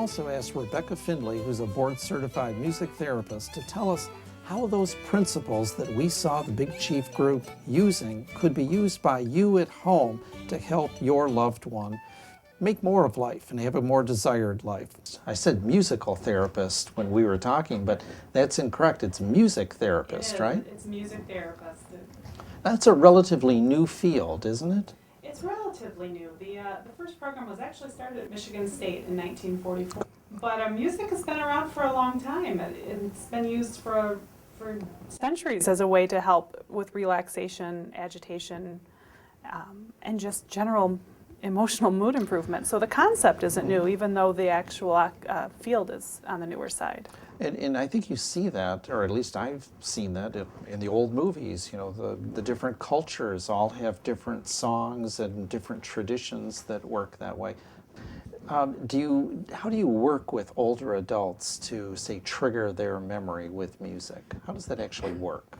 also asked Rebecca Findley, who's a board-certified music therapist, to tell us how those principles that we saw the Big Chief group using could be used by you at home to help your loved one make more of life and have a more desired life. I said musical therapist when we were talking, but that's incorrect. It's music therapist, right? It's music therapist. That's a relatively new field, isn't it? It's relatively new. The first program was actually started at Michigan State in 1944. But music has been around for a long time. It's been used for centuries as a way to help with relaxation, agitation, and just general emotional mood improvement. So the concept isn't new, even though the actual field is on the newer side. And I think you see that, or at least I've seen that in the old movies. You know, the different cultures all have different songs and different traditions that work that way. How do you work with older adults to, say, trigger their memory with music? How does that actually work?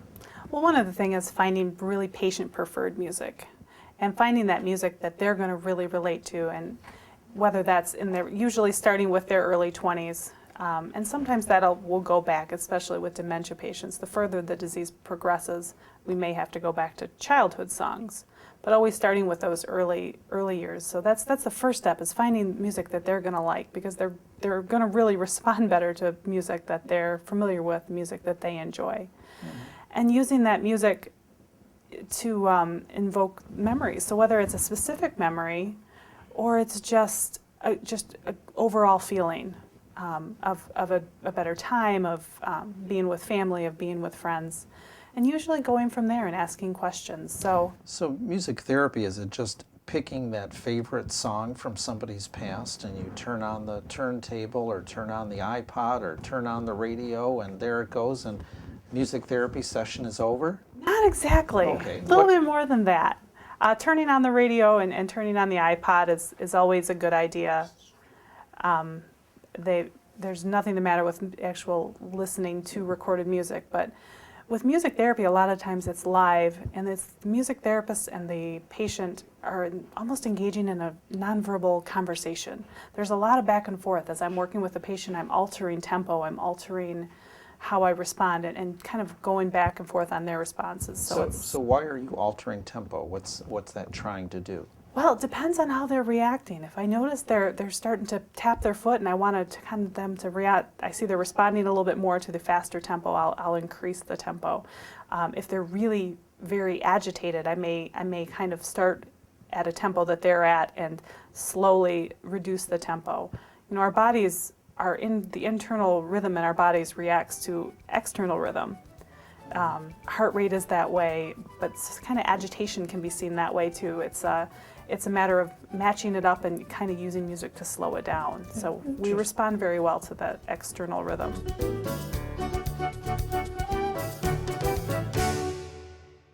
Well, one of the things is finding really patient-preferred music and finding that music that they're going to really relate to, and whether that's usually starting with their early 20s, and sometimes will go back, especially with dementia patients. The further the disease progresses, we may have to go back to childhood songs, but always starting with those early years. So that's the first step, is finding music that they're going to like, because they're going to really respond better to music that they're familiar with, music that they enjoy. Mm-hmm. And using that music to invoke memories. So whether it's a specific memory or it's just an overall feeling of a better time, of being with family, of being with friends, and usually going from there and asking questions. So music therapy, is it just picking that favorite song from somebody's past and you turn on the turntable or turn on the iPod or turn on the radio and there it goes and music therapy session is over? Not exactly. Okay. A little bit more than that. Turning on the radio and turning on the iPod is always a good idea. There's nothing the matter with actual listening to recorded music, but with music therapy, a lot of times it's live, and it's the music therapist and the patient are almost engaging in a nonverbal conversation. There's a lot of back and forth. As I'm working with the patient, I'm altering tempo, I'm altering how I respond, and kind of going back and forth on their responses. So why are you altering tempo? What's that trying to do? Well, it depends on how they're reacting. If I notice they're starting to tap their foot and I want them to react, I see they're responding a little bit more to the faster tempo, I'll increase the tempo. If they're really very agitated, I may kind of start at a tempo that they're at and slowly reduce the tempo. You know, our bodies are in the internal rhythm, and our bodies reacts to external rhythm. Heart rate is that way, but kind of agitation can be seen that way too. It's a matter of matching it up and kind of using music to slow it down. So we respond very well to that external rhythm.